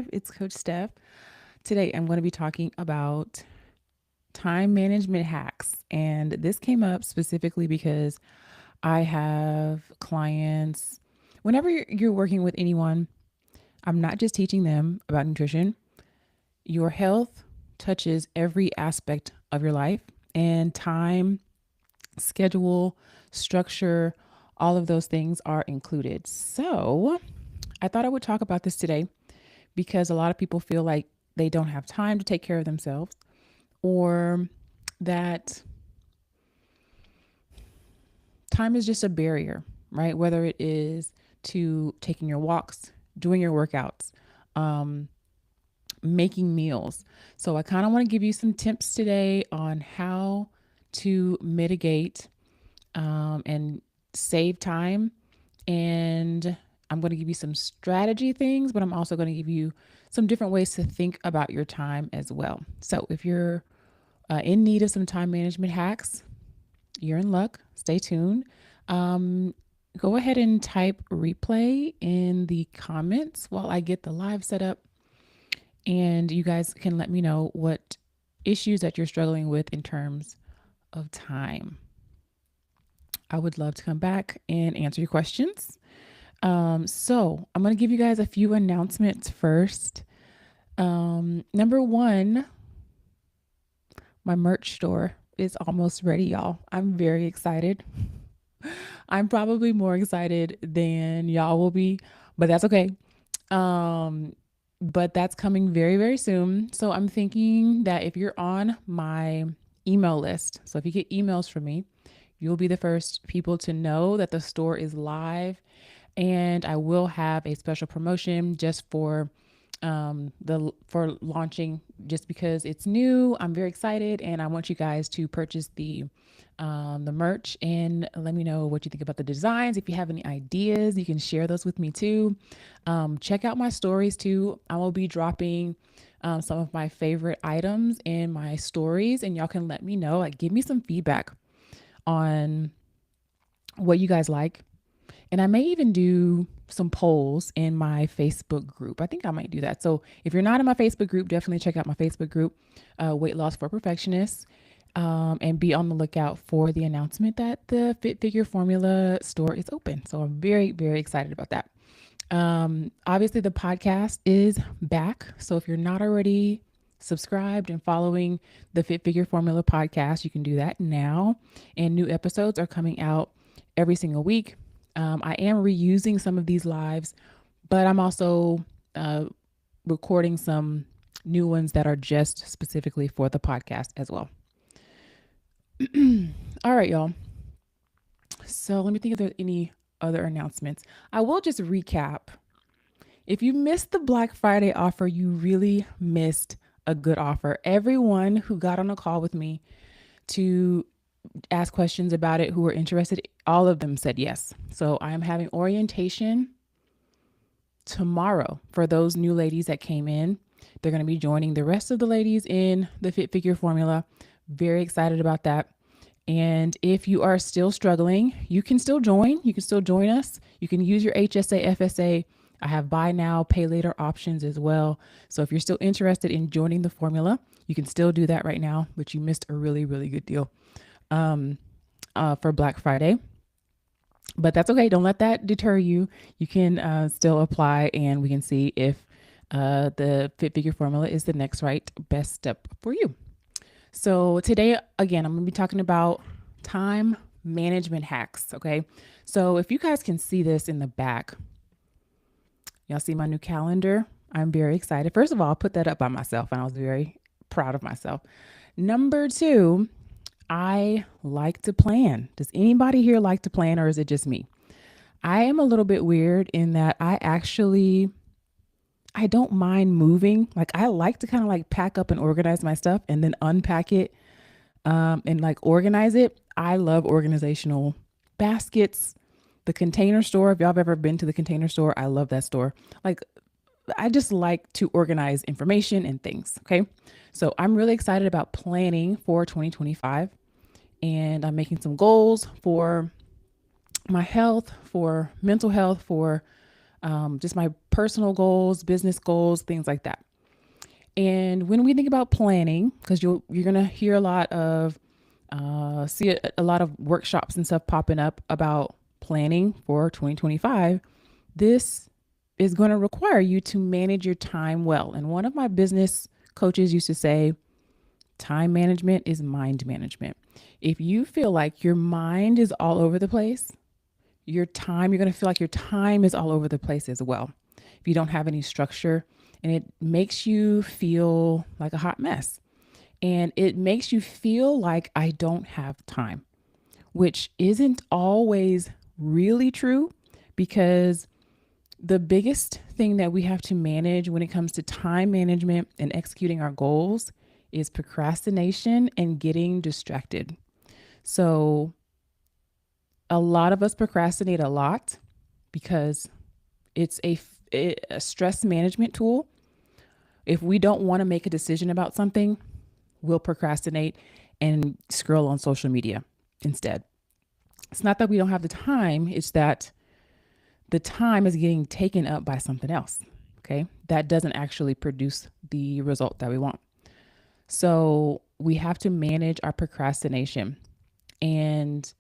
Live. It's Coach Steph. Today, I'm going to be talking about time management hacks. And this came up specifically because I have clients. Whenever you're working with anyone, I'm not just teaching them about nutrition. Your health touches every aspect of your life, and time, schedule, structure, all of those things are included. So, I thought I would talk about this today because a lot of people feel like they don't have time to take care of themselves, or that time is just a barrier, right? Whether it is to taking your walks, doing your workouts, um, making meals. So I kind of want to give you some tips today on how to mitigate and save time. And I'm going to give you some strategy things, but I'm also going to give you some different ways to think about your time as well. So if you're in need of some time management hacks, you're in luck. Stay tuned. Um, Go ahead and type replay in the comments while I get the live set up. And you guys can let me know what issues that you're struggling with in terms of time. I would love to come back and answer your questions. So I'm going to give you guys a few announcements first. Number one, my merch store is almost ready, y'all. I'm very excited. I'm probably more excited than y'all will be, but that's okay. Um, but that's coming very, very soon. So I'm thinking that if you're on my email list, so if you get emails from me, you'll be the first people to know that the store is live, and I will have a special promotion just the for launching, just because it's new. I'm very excited, and I want you guys to purchase the merch and let me know what you think about the designs. If you have any ideas, you can share those with me too. Check out my stories too. I will be dropping some of my favorite items in my stories, and y'all can let me know. Like, give me some feedback on what you guys like. And I may even do some polls in my Facebook group. I think I might do that. So if you're not in my Facebook group, definitely check out my Facebook group, Weight Loss for Perfectionists, and be on the lookout for the announcement that the Fit Figure Formula store is open. So I'm very, very excited about that. Obviously, the podcast is back. So if you're not already subscribed and following the Fit Figure Formula podcast, you can do that now. And new episodes are coming out every single week. I am reusing some of these lives, but I'm also recording some new ones that are just specifically for the podcast as well. All right, y'all. So let me think if there's any other announcements. I will just recap. If you missed the Black Friday offer, you really missed a good offer. Everyone who got on a call with me to ask questions about it, who were interested, all of them said yes. So I am having orientation tomorrow for those new ladies that came in. They're going to be joining the rest of the ladies in the Fit Figure Formula. Very excited about that. And if you are still struggling, you can still join. You can still join us. You can use your HSA, FSA. I have buy now, pay later options as well. So if you're still interested in joining the formula, you can still do that right now, but you missed a really, really good deal for Black Friday. But that's okay. Don't let that deter you. You can still apply, and we can see if the Fit Figure Formula is the next right best step for you. So today, again, I'm going to be talking about time management hacks. Okay. So if you guys can see this in the back, y'all see my new calendar. I'm very excited. First of all, I put that up by myself, and I was very proud of myself. Number two, I like to plan. Does anybody here like to plan, or is it just me? I am a little bit weird in that I don't mind moving. Like, I like to kind of like pack up and organize my stuff and then unpack it and like organize it. I love organizational baskets. The Container Store, if y'all have ever been to the Container Store, I love that store. Like, I just like to organize information and things. Okay. So I'm really excited about planning for 2025, and I'm making some goals for my health, for mental health, for just my personal goals, business goals, things like that. And when we think about planning, because you're gonna hear a lot of see a lot of workshops and stuff popping up about planning for 2025. This is going to require you to manage your time well. And one of my business coaches used to say, time management is mind management. If you feel like your mind is all over the place, you're going to feel like your time is all over the place as well. If you don't have any structure, and it makes you feel like a hot mess. And it makes you feel like I don't have time, which isn't always really true, because the biggest thing that we have to manage when it comes to time management and executing our goals is procrastination and getting distracted. So, a lot of us procrastinate a lot because it's a stress management tool. If we don't want to make a decision about something, we'll procrastinate and scroll on social media instead. It's not that we don't have the time, it's that the time is getting taken up by something else. Okay. That doesn't actually produce the result that we want. So we have to manage our procrastination. And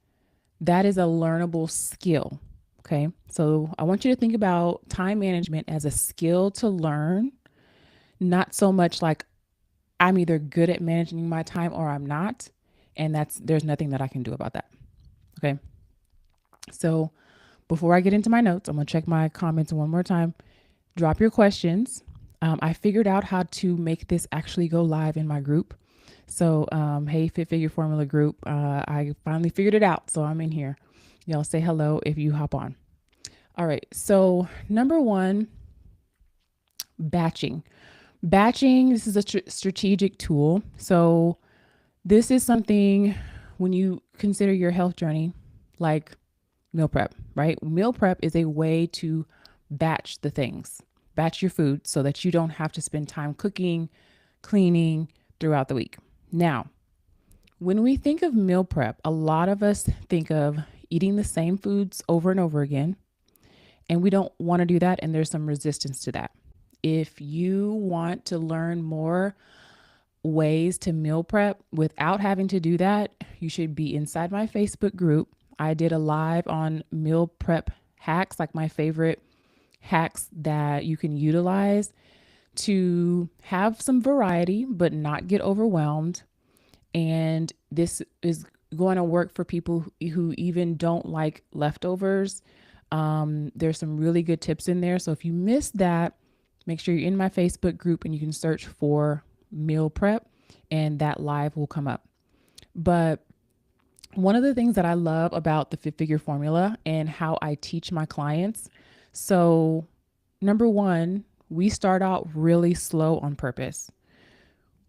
that is a learnable skill. Okay. So I want you to think about time management as a skill to learn, not so much like I'm either good at managing my time or I'm not. And there's nothing that I can do about that. Okay. So before I get into my notes, I'm going to check my comments one more time. Drop your questions. I figured out how to make this actually go live in my group. So, hey, Fit Figure Formula group, I finally figured it out. So I'm in here. Y'all say hello if you hop on. All right. So, number one, batching. Batching, this is a strategic tool. So, this is something when you consider your health journey, like meal prep, right? Meal prep is a way to batch the things, batch your food so that you don't have to spend time cooking, cleaning throughout the week. Now, when we think of meal prep, a lot of us think of eating the same foods over and over again, and we don't want to do that, and there's some resistance to that. If you want to learn more ways to meal prep without having to do that, you should be inside my Facebook group. I did a live on meal prep hacks, like my favorite hacks that you can utilize to have some variety but not get overwhelmed. And this is going to work for people who even don't like leftovers. There's some really good tips in there. So if you missed that, make sure you're in my Facebook group and you can search for meal prep and that live will come up. But one of the things that I love about the Fit Figure formula and how I teach my clients. So, number one, we start out really slow on purpose.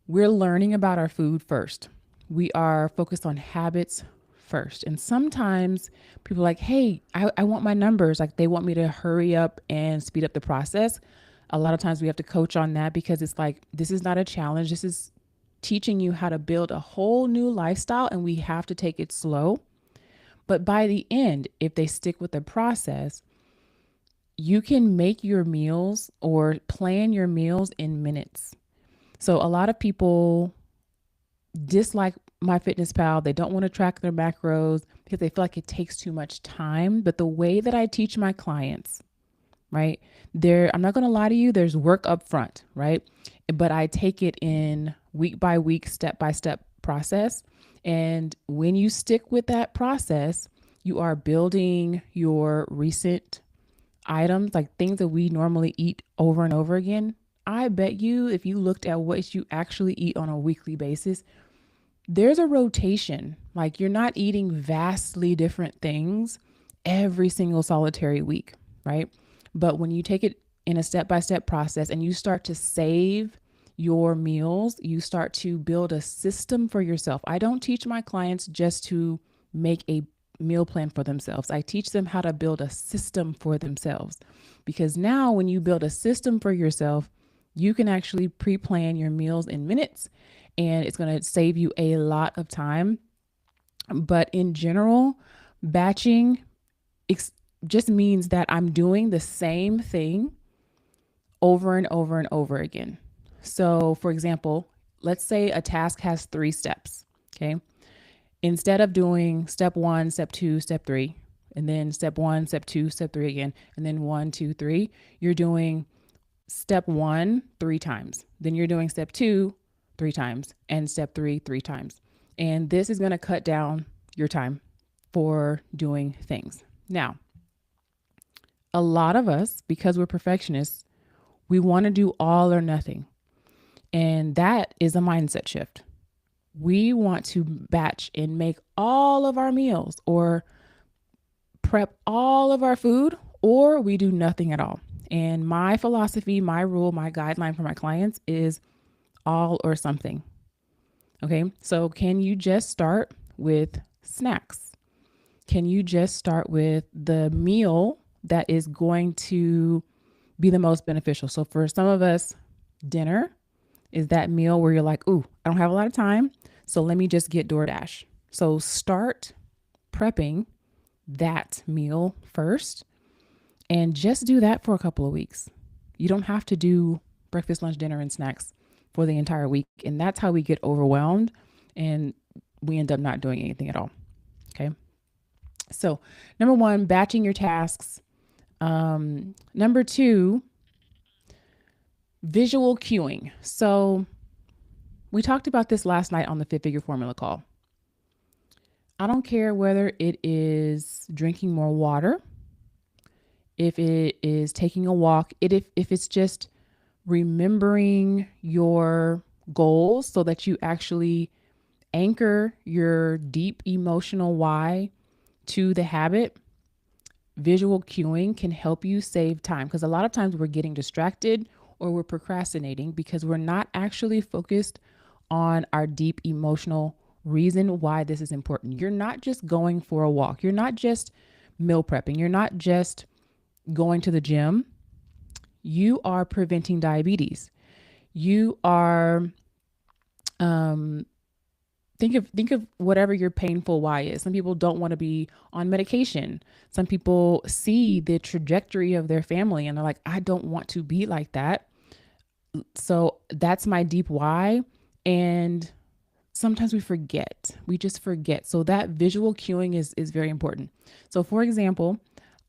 We're learning about our food first. We are focused on habits first. And sometimes people are like, hey, I want my numbers. Like they want me to hurry up and speed up the process. A lot of times we have to coach on that because it's like, this is not a challenge. This is teaching you how to build a whole new lifestyle and we have to take it slow. But by the end, if they stick with the process, you can make your meals or plan your meals in minutes. So a lot of people dislike MyFitnessPal. They don't want to track their macros because they feel like it takes too much time. But the way that I teach my clients, right? I'm not going to lie to you, there's work up front, right? But I take it in week by week, step by step process. And when you stick with that process, you are building your recent items, like things that we normally eat over and over again. I bet you, if you looked at what you actually eat on a weekly basis, there's a rotation. Like you're not eating vastly different things every single solitary week, right? But when you take it in a step-by-step process and you start to save your meals, you start to build a system for yourself. I don't teach my clients just to make a meal plan for themselves. I teach them how to build a system for themselves. Because now when you build a system for yourself, you can actually pre-plan your meals in minutes and it's going to save you a lot of time. But in general, batching just means that I'm doing the same thing over and over and over again. So, for example, let's say a task has 3 steps. Okay. Instead of doing step one, step two, step three, and then step one, step two, step three again, and then one, two, three, you're doing step one 3 times. Then you're doing step two 3 times and step three 3 times. And this is going to cut down your time for doing things. Now, a lot of us, because we're perfectionists, we want to do all or nothing. And that is a mindset shift. We want to batch and make all of our meals or prep all of our food, or we do nothing at all. And my philosophy, my rule, my guideline for my clients is all or something. Okay. So, can you just start with snacks? Can you just start with the meal that is going to be the most beneficial? So, for some of us, dinner is that meal where you're like, ooh, I don't have a lot of time. So, let me just get DoorDash. So, start prepping that meal first and just do that for a couple of weeks. You don't have to do breakfast, lunch, dinner, and snacks for the entire week. And that's how we get overwhelmed and we end up not doing anything at all. Okay. So, number one, batching your tasks. Number two, visual cueing. So, we talked about this last night on the 5 Figure Formula call. I don't care whether it is drinking more water, if it is taking a walk, if it's just remembering your goals so that you actually anchor your deep emotional why to the habit. Visual cueing can help you save time because a lot of times we're getting distracted or we're procrastinating because we're not actually focused on our deep emotional reason why this is important. You're not just going for a walk. You're not just meal prepping. You're not just going to the gym. You are preventing diabetes. You are think of whatever your painful why is. Some people don't want to be on medication. Some people see the trajectory of their family and they're like, I don't want to be like that. So that's my deep why. And sometimes we forget. We just forget. So that visual cueing is very important. So for example,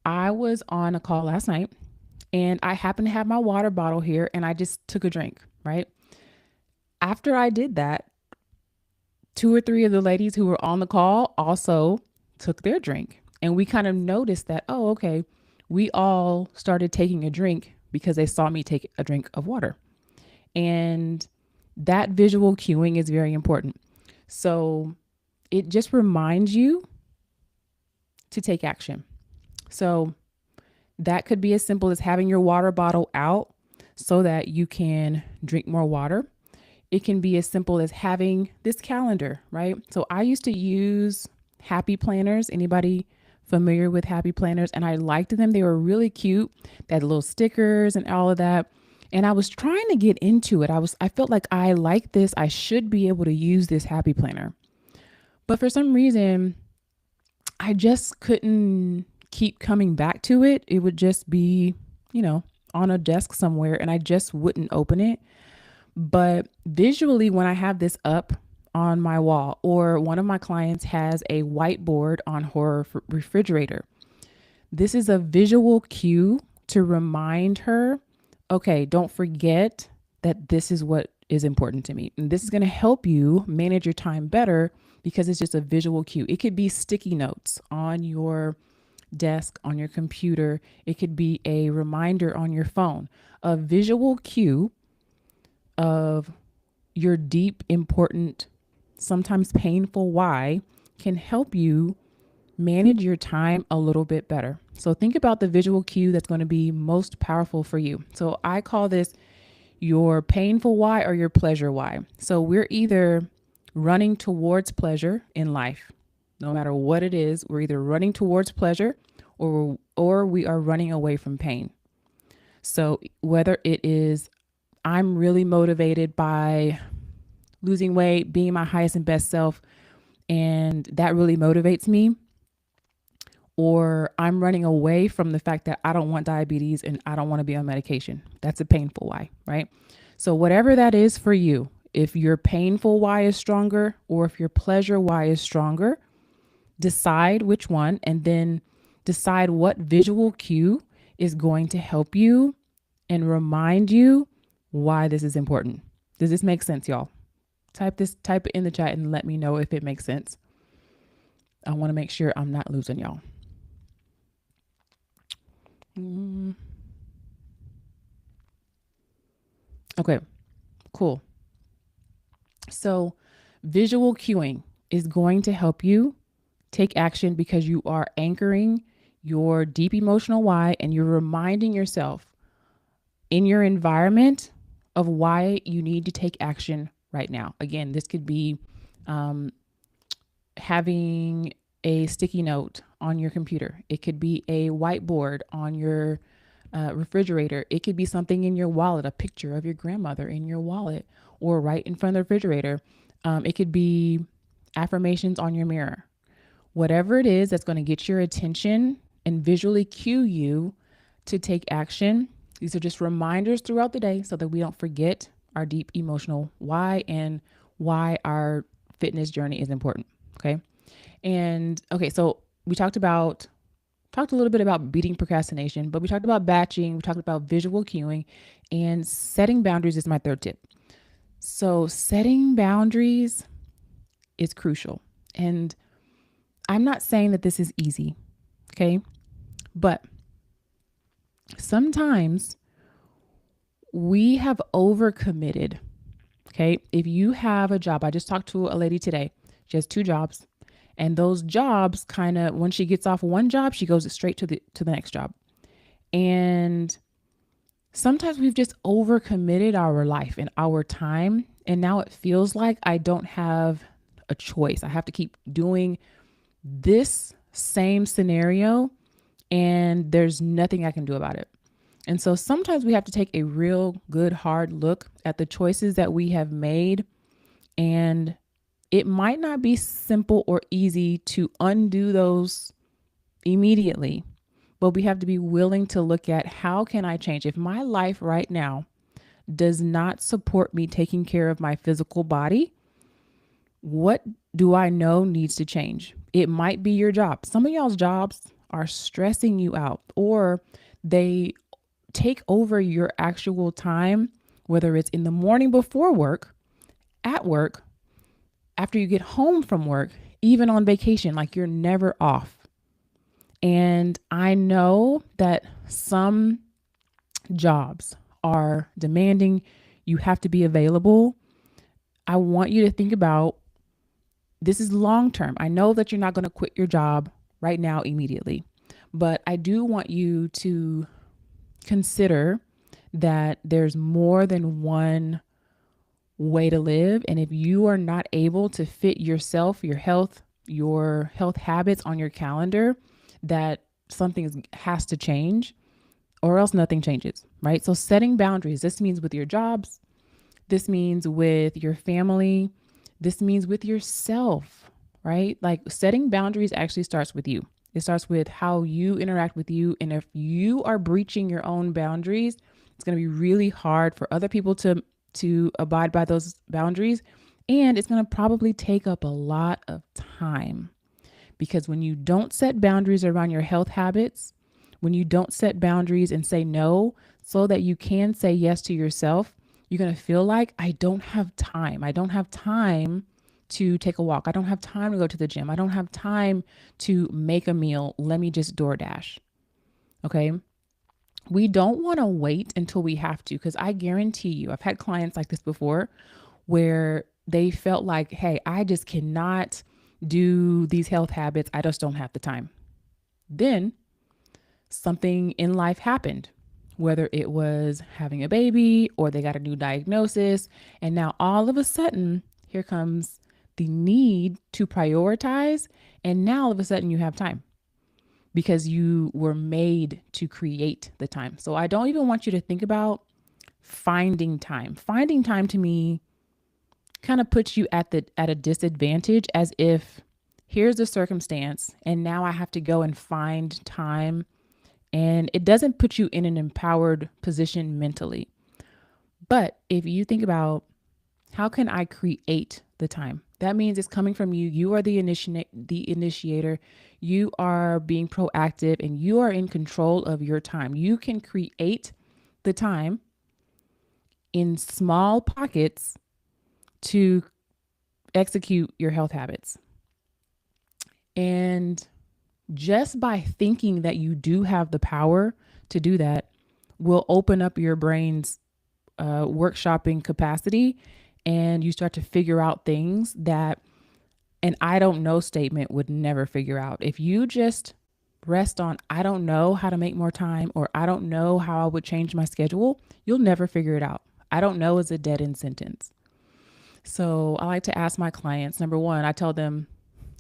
I was on a call last night and I happened to have my water bottle here and I just took a drink, right? After I did that, 2 or 3 of the ladies who were on the call also took their drink. And we kind of noticed that, oh, okay, we all started taking a drink because they saw me take a drink of water. And that visual cueing is very important. So it just reminds you to take action. So that could be as simple as having your water bottle out so that you can drink more water. It can be as simple as having this calendar, right? So I used to use happy planners. Anybody familiar with happy planners? And I liked them. They were really cute. They had little stickers and all of that. And I was trying to get into it. I felt like I like this. I should be able to use this happy planner. But for some reason, I just couldn't keep coming back to it. It would just be, on a desk somewhere and I just wouldn't open it. But visually, when I have this up on my wall, or one of my clients has a whiteboard on her refrigerator, this is a visual cue to remind her, okay, don't forget that this is what is important to me. And this is going to help you manage your time better because it's just a visual cue. It could be sticky notes on your desk, on your computer. It could be a reminder on your phone. A visual cue of your deep, important, sometimes painful why can help you manage your time a little bit better. So think about the visual cue that's going to be most powerful for you. So I call this your painful why or your pleasure why. So we're either running towards pleasure in life, no matter what it is. We're either running towards pleasure or we are running away from pain. So whether it is I'm really motivated by losing weight, being my highest and best self, and that really motivates me, or I'm running away from the fact that I don't want diabetes and I don't want to be on medication. That's a painful why, right? So, whatever that is for you, if your painful why is stronger or if your pleasure why is stronger, decide which one and then decide what visual cue is going to help you and remind you why this is important. Does this make sense, y'all? Type it in the chat and let me know if it makes sense. I want to make sure I'm not losing y'all. Okay, cool. So, visual cueing is going to help you take action because you are anchoring your deep emotional why and you're reminding yourself in your environment of why you need to take action right now. Again, this could be um, having a sticky note on your computer, it could be a whiteboard on your refrigerator, it could be something in your wallet, a picture of your grandmother in your wallet or right in front of the refrigerator. It could be affirmations on your mirror. Whatever it is that's going to get your attention and visually cue you to take action. These are just reminders throughout the day so that we don't forget our deep emotional why and why our fitness journey is important. Okay. And okay, so we talked a little bit about beating procrastination, but we talked about batching, we talked about visual cueing, and setting boundaries is my third tip. So setting boundaries is crucial. And I'm not saying that this is easy, okay? But sometimes we have overcommitted, okay? If you have a job, I just talked to a lady today, she has 2 jobs. And those jobs kind of, when she gets off one job, she goes straight to the next job. And sometimes we've just overcommitted our life and our time. And now it feels like I don't have a choice. I have to keep doing this same scenario and there's nothing I can do about it. And so sometimes we have to take a real good hard look at the choices that we have made, and it might not be simple or easy to undo those immediately, but we have to be willing to look at how can I change? If my life right now does not support me taking care of my physical body, what do I know needs to change? It might be your job. Some of y'all's jobs are stressing you out, or they take over your actual time, whether it's in the morning before work, at work, after you get home from work, even on vacation, like you're never off. And I know that some jobs are demanding, you have to be available. I want you to think about this is long term. I know that you're not going to quit your job right now immediately, but I do want you to consider that there's more than one way to live. And if you are not able to fit yourself, your health habits on your calendar, that something has to change or else nothing changes, right? So setting boundaries, this means with your jobs, this means with your family, this means with yourself, right? Like setting boundaries actually starts with you. It starts with how you interact with you. And if you are breaching your own boundaries, it's going to be really hard for other people to abide by those boundaries. And it's going to probably take up a lot of time, because when you don't set boundaries around your health habits, when you don't set boundaries and say no so that you can say yes to yourself, you're going to feel like I don't have time. I don't have time to take a walk. I don't have time to go to the gym. I don't have time to make a meal. Let me just DoorDash. Okay. We don't want to wait until we have to, because I guarantee you, I've had clients like this before where they felt like, hey, I just cannot do these health habits. I just don't have the time. Then something in life happened, whether it was having a baby or they got a new diagnosis. And now all of a sudden, here comes the need to prioritize. And now all of a sudden you have time because you were made to create the time. So I don't even want you to think about finding time. Finding time to me kind of puts you at a disadvantage, as if here's the circumstance, and now I have to go and find time. And it doesn't put you in an empowered position mentally. But if you think about, how can I create the time? That means it's coming from you. You are the initiator. You are being proactive and you are in control of your time. You can create the time in small pockets to execute your health habits. And just by thinking that you do have the power to do that will open up your brain's workshopping capacity, and you start to figure out things that an I don't know statement would never figure out. If you just rest on, I don't know how to make more time, or I don't know how I would change my schedule, you'll never figure it out. I don't know is a dead end sentence. So I like to ask my clients, number one, I tell them,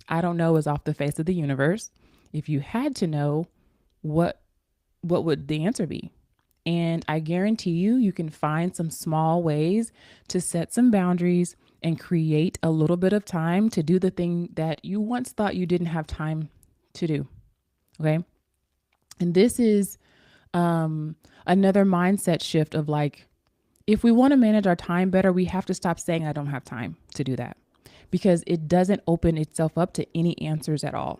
I don't know is off the face of the universe. If you had to know, what what would the answer be? And I guarantee you, you can find some small ways to set some boundaries and create a little bit of time to do the thing that you once thought you didn't have time to do. Okay. And this is another mindset shift of like, if we want to manage our time better, we have to stop saying, I don't have time to do that, because it doesn't open itself up to any answers at all.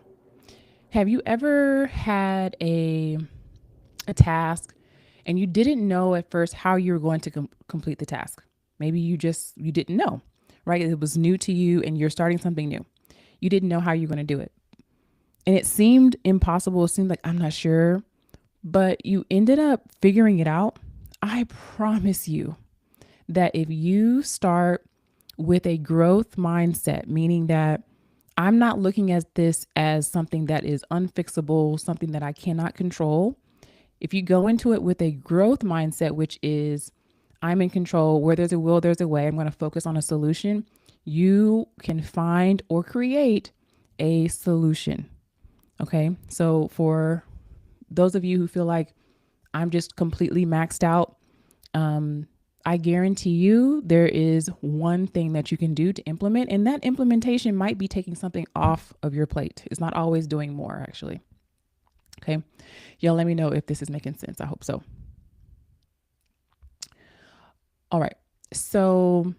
Have you ever had a task and you didn't know at first how you were going to complete the task? Maybe you didn't know, right? It was new to you and you're starting something new. You didn't know how you're going to do it. And it seemed impossible. It seemed like, I'm not sure, but you ended up figuring it out. I promise you that if you start with a growth mindset, meaning that I'm not looking at this as something that is unfixable, something that I cannot control. If you go into it with a growth mindset, which is I'm in control, where there's a will, there's a way, I'm going to focus on a solution, you can find or create a solution. Okay. So for those of you who feel like I'm just completely maxed out, I guarantee you there is one thing that you can do to implement, and that implementation might be taking something off of your plate. It's not always doing more, actually. Okay. Y'all let me know if this is making sense. I hope so. All right. So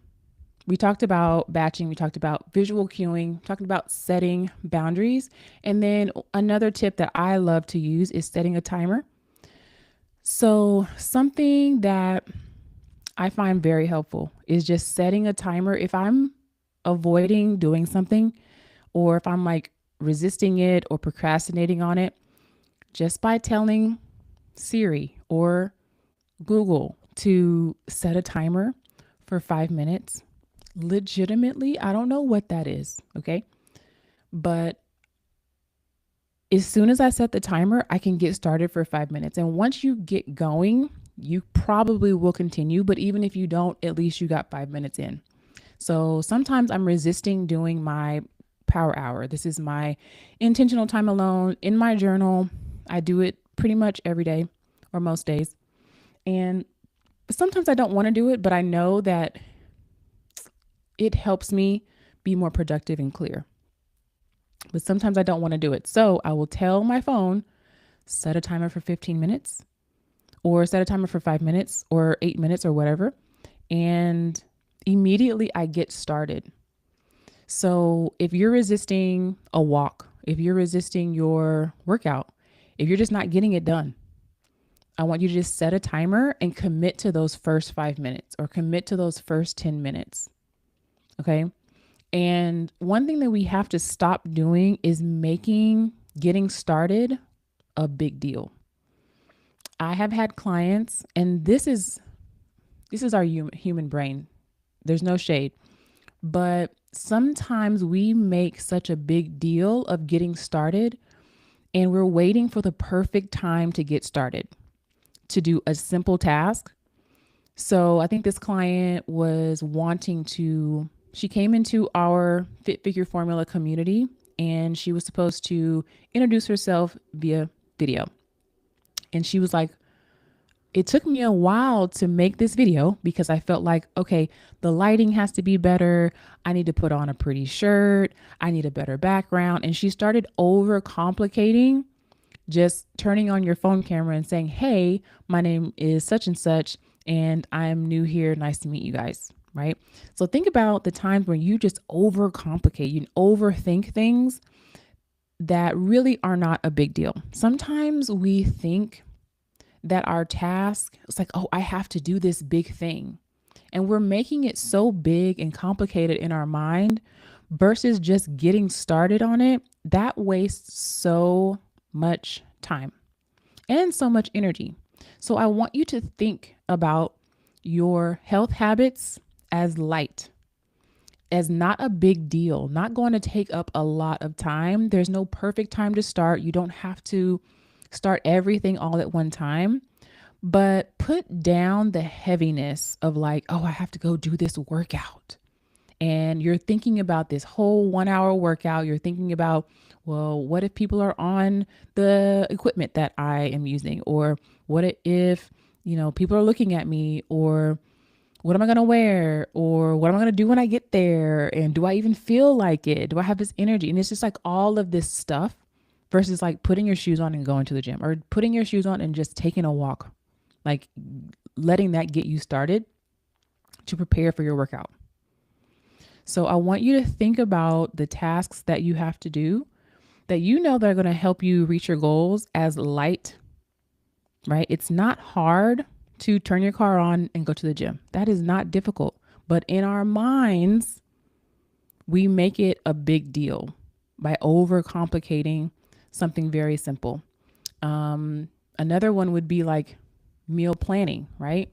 we talked about batching, we talked about visual cueing, talking about setting boundaries. And then another tip that I love to use is setting a timer. So something that I find very helpful is just setting a timer. If I'm avoiding doing something, or if I'm like resisting it or procrastinating on it, just by telling Siri or Google to set a timer for 5 minutes, legitimately, I don't know what that is. Okay. But as soon as I set the timer, I can get started for 5 minutes. And once you get going, you probably will continue. But even if you don't, at least you got 5 minutes in. So sometimes I'm resisting doing my power hour. This is my intentional time alone in my journal. I do it pretty much every day or most days. And sometimes I don't want to do it, but I know that it helps me be more productive and clear. But sometimes I don't want to do it. So I will tell my phone, set a timer for 15 minutes or set a timer for 5 minutes or 8 minutes or whatever. And immediately I get started. So if you're resisting a walk, if you're resisting your workout, if you're just not getting it done, I want you to just set a timer and commit to those first 5 minutes or commit to those first 10 minutes. Okay. And one thing that we have to stop doing is making getting started a big deal. I have had clients, and this is our human brain. There's no shade, but sometimes we make such a big deal of getting started, and we're waiting for the perfect time to get started to do a simple task. So I think this client was wanting to, she came into our Fit Figure Formula community and she was supposed to introduce herself via video. And she was like, it took me a while to make this video because I felt like, okay, the lighting has to be better. I need to put on a pretty shirt. I need a better background. And she started over complicating just turning on your phone camera and saying, hey, my name is such and such, and I'm new here. Nice to meet you guys. Right. So think about the times when you just overcomplicate, you overthink things that really are not a big deal. Sometimes we think that our task, it's like, oh, I have to do this big thing. And we're making it so big and complicated in our mind versus just getting started on it. That wastes so much time and so much energy. So I want you to think about your health habits as light, as not a big deal, not going to take up a lot of time. There's no perfect time to start. You don't have to start everything all at one time, but put down the heaviness of like, oh, I have to go do this workout. And you're thinking about this whole 1 hour workout. You're thinking about, well, what if people are on the equipment that I am using? Or what if, people are looking at me? Or what am I going to wear? Or what am I going to do when I get there? And do I even feel like it? Do I have this energy? And it's just like all of this stuff versus like putting your shoes on and going to the gym, or putting your shoes on and just taking a walk, like letting that get you started to prepare for your workout. So I want you to think about the tasks that you have to do that that are going to help you reach your goals as light, right? It's not hard to turn your car on and go to the gym. That is not difficult. But in our minds, we make it a big deal by overcomplicating something very simple. Another one would be like meal planning, right?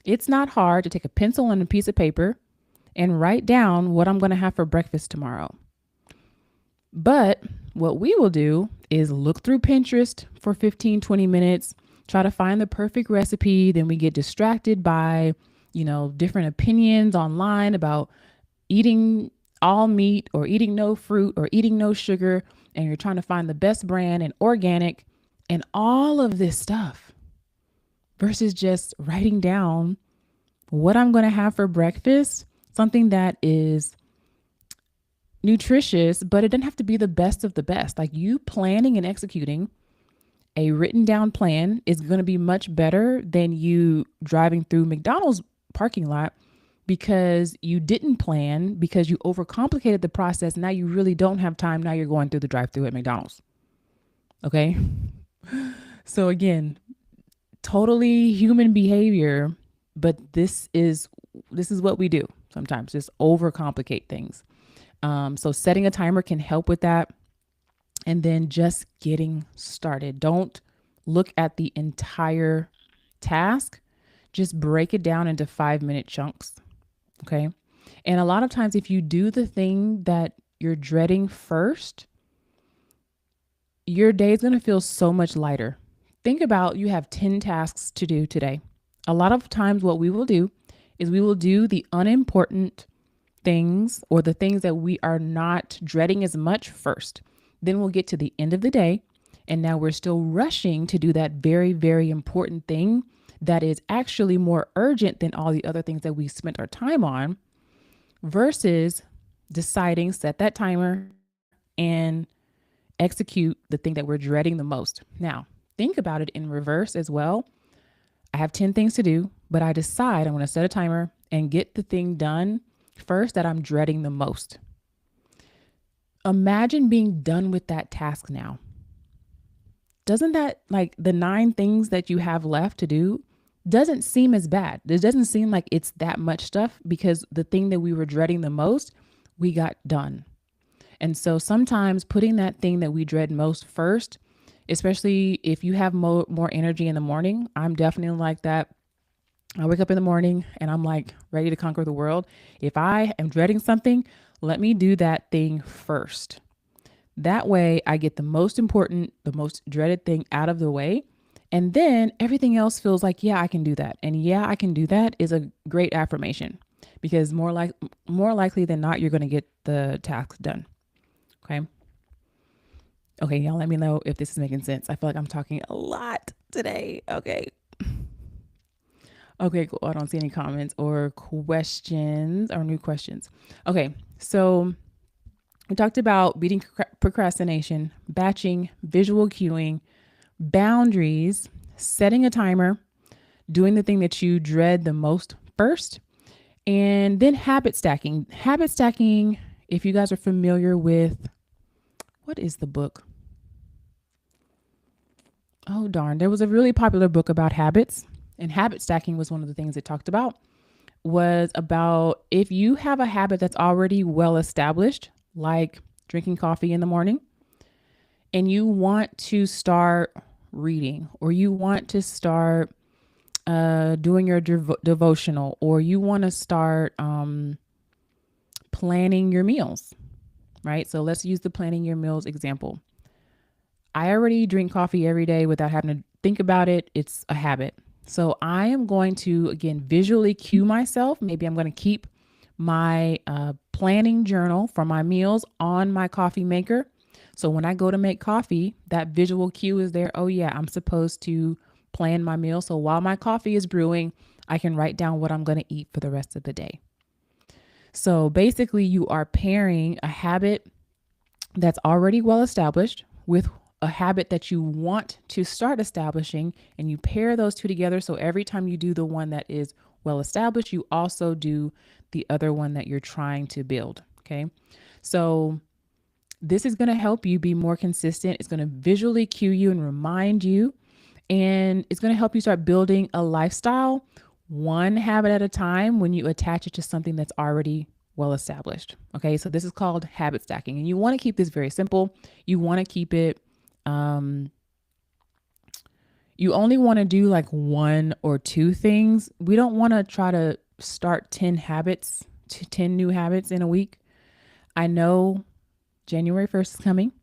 It's not hard to take a pencil and a piece of paper and write down what I'm going to have for breakfast tomorrow. But what we will do is look through Pinterest for 15, 20 minutes, try to find the perfect recipe. Then we get distracted by, different opinions online about eating all meat or eating no fruit or eating no sugar. And you're trying to find the best brand and organic and all of this stuff versus just writing down what I'm going to have for breakfast, something that is nutritious, but it doesn't have to be the best of the best. Like, you planning and executing a written down plan is going to be much better than you driving through McDonald's parking lot because you didn't plan, because you overcomplicated the process. Now you really don't have time. Now you're going through the drive through at McDonald's. Okay. So again, totally human behavior, but this is what we do sometimes, just overcomplicate things. So setting a timer can help with that. And then just getting started. Don't look at the entire task. Just break it down into 5-minute chunks. Okay. And a lot of times, if you do the thing that you're dreading first, your day is going to feel so much lighter. Think about, you have 10 tasks to do today. A lot of times what we will do is we will do the unimportant things, or the things that we are not dreading as much first. Then we'll get to the end of the day, and now we're still rushing to do that very, very important thing that is actually more urgent than all the other things that we spent our time on, versus deciding, set that timer and execute the thing that we're dreading the most. Now, think about it in reverse as well. I have 10 things to do, but I decide I'm going to set a timer and get the thing done first that I'm dreading the most. Imagine being done with that task now. Doesn't that, like, the 9 things that you have left to do doesn't seem as bad. It doesn't seem like it's that much stuff because the thing that we were dreading the most, we got done. And so sometimes putting that thing that we dread most first, especially if you have more energy in the morning, I'm definitely like that. I wake up in the morning and I'm like ready to conquer the world. If I am dreading something, let me do that thing first. That way I get the most important, the most dreaded thing out of the way. And then everything else feels like, yeah, I can do that. And yeah, I can do that is a great affirmation, because more likely than not, you're going to get the task done. Okay. Okay. Y'all let me know if this is making sense. I feel like I'm talking a lot today. Okay. Okay, cool. I don't see any comments or questions or new questions. Okay, so we talked about beating procrastination, batching, visual cueing, boundaries, setting a timer, doing the thing that you dread the most first, and then habit stacking. Habit stacking, if you guys are familiar with, what is the book? Oh, darn. There was a really popular book about habits, and habit stacking was one of the things it talked about. Was about if you have a habit that's already well established, like drinking coffee in the morning, and you want to start reading, or you want to start doing your devotional, or you want to start planning your meals, right? So let's use the planning your meals example. I already drink coffee every day without having to think about it. It's a habit. So I am going to, again, visually cue myself. Maybe I'm going to keep my planning journal for my meals on my coffee maker. So when I go to make coffee, that visual cue is there. Oh, yeah, I'm supposed to plan my meal. So while my coffee is brewing, I can write down what I'm going to eat for the rest of the day. So basically, you are pairing a habit that's already well established with a habit that you want to start establishing, and you pair those two together. So every time you do the one that is well established, you also do the other one that you're trying to build. Okay. So this is going to help you be more consistent. It's going to visually cue you and remind you, and it's going to help you start building a lifestyle one habit at a time when you attach it to something that's already well established. Okay, so this is called habit stacking, and you want to keep this very simple. You want to keep it, um, you only want to do like one or two things. We don't want to try to start 10 habits, 10 new habits in a week. I know January 1st is coming,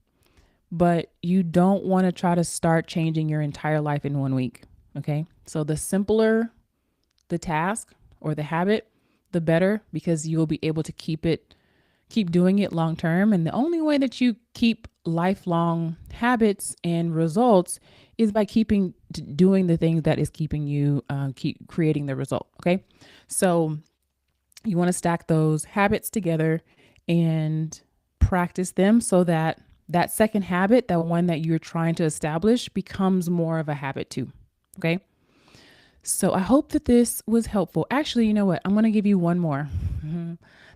but you don't want to try to start changing your entire life in 1 week. Okay, so the simpler the task or the habit, the better, because you'll be able to keep doing it long term. And the only way that you keep lifelong habits and results is by keeping doing the things that is keeping you keep creating the result. Okay, so you want to stack those habits together and practice them so that that second habit, that one that you're trying to establish, becomes more of a habit too. Okay, so I hope that this was helpful. Actually, you know what? I'm going to give you one more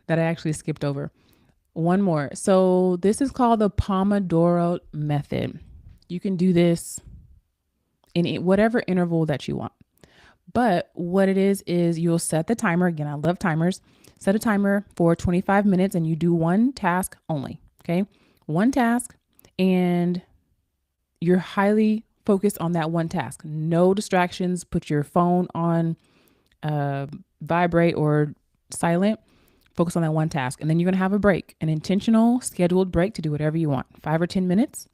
that I actually skipped over. One more. So this is called the Pomodoro method. You can do this in whatever interval that you want. But what it is you'll set the timer. Again, I love timers. Set a timer for 25 minutes and you do one task only. Okay. One task, and you're highly focused on that one task. No distractions. Put your phone on vibrate or silent. Focus on that one task. And then you're going to have a break, an intentional scheduled break to do whatever you want, 5 or 10 minutes.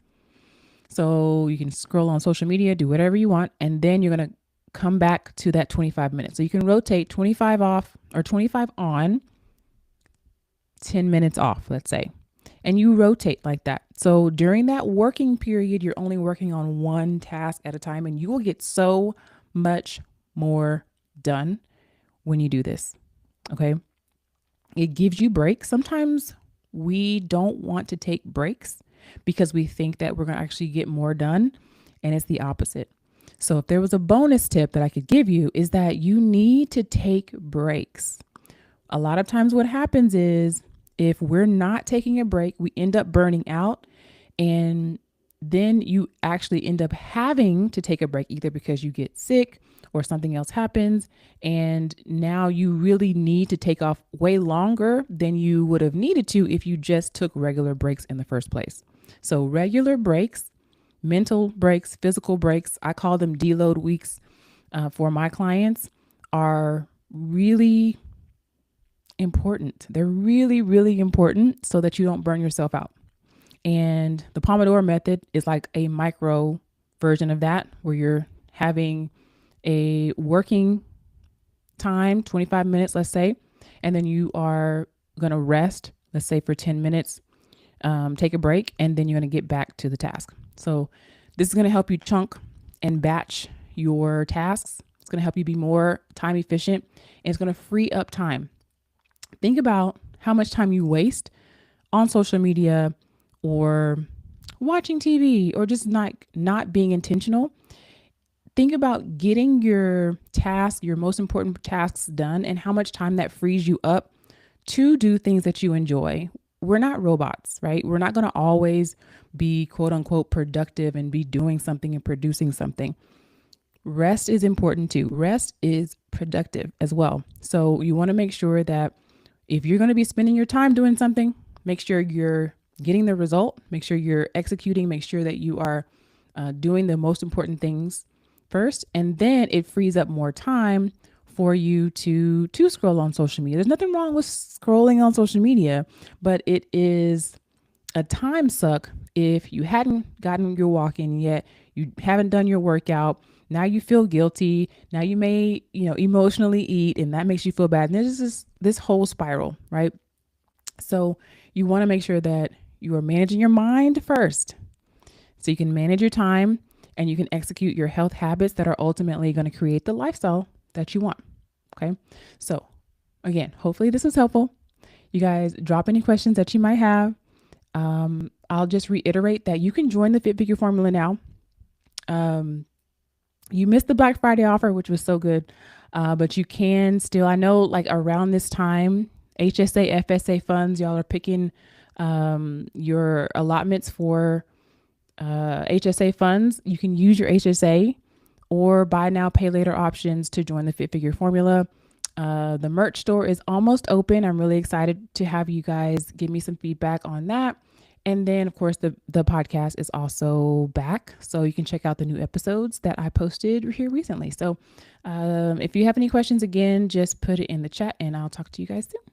So you can scroll on social media, do whatever you want. And then you're going to come back to that 25 minutes. So you can rotate 25 off or 25 on, 10 minutes off, let's say. And you rotate like that. So during that working period, you're only working on one task at a time, and you will get so much more done when you do this. Okay. It gives you breaks. Sometimes we don't want to take breaks because we think that we're going to actually get more done, and it's the opposite. So if there was a bonus tip that I could give you, is that you need to take breaks. A lot of times what happens is if we're not taking a break, we end up burning out, and then you actually end up having to take a break either because you get sick or something else happens. And now you really need to take off way longer than you would have needed to if you just took regular breaks in the first place. So regular breaks, mental breaks, physical breaks, I call them deload weeks for my clients, are really important. They're really, really important so that you don't burn yourself out. And the Pomodoro method is like a micro version of that, where you're having a working time, 25 minutes, let's say, and then you are going to rest, let's say for 10 minutes, take a break, and then you're going to get back to the task. So this is going to help you chunk and batch your tasks It's going to help you be more time efficient, and it's going to free up time. Think about how much time you waste on social media or watching TV or just not being intentional. Think about getting your tasks, your most important tasks done, and how much time that frees you up to do things that you enjoy. We're not robots, right? We're not going to always be quote unquote productive and be doing something and producing something. Rest is important too. Rest is productive as well. So you want to make sure that if you're going to be spending your time doing something, make sure you're getting the result, make sure you're executing, make sure that you are doing the most important things first, and then it frees up more time for you to scroll on social media. There's nothing wrong with scrolling on social media, but it is a time suck if you hadn't gotten your walk in yet, you haven't done your workout. Now you feel guilty. Now you may, emotionally eat, and that makes you feel bad. And there's this whole spiral, right? So you want to make sure that you are managing your mind first, so you can manage your time and you can execute your health habits that are ultimately going to create the lifestyle that you want. Okay. So again, hopefully this was helpful. You guys drop any questions that you might have. I'll just reiterate that you can join the Fit Figure Formula now. You missed the Black Friday offer, which was so good. But you can still, I know like around this time, HSA, FSA funds, y'all are picking your allotments for HSA funds. You can use your HSA or buy now, pay later options to join the Fit Figure Formula. The merch store is almost open. I'm really excited to have you guys give me some feedback on that. And then, of course, the podcast is also back. So you can check out the new episodes that I posted here recently. So if you have any questions, again, just put it in the chat and I'll talk to you guys soon.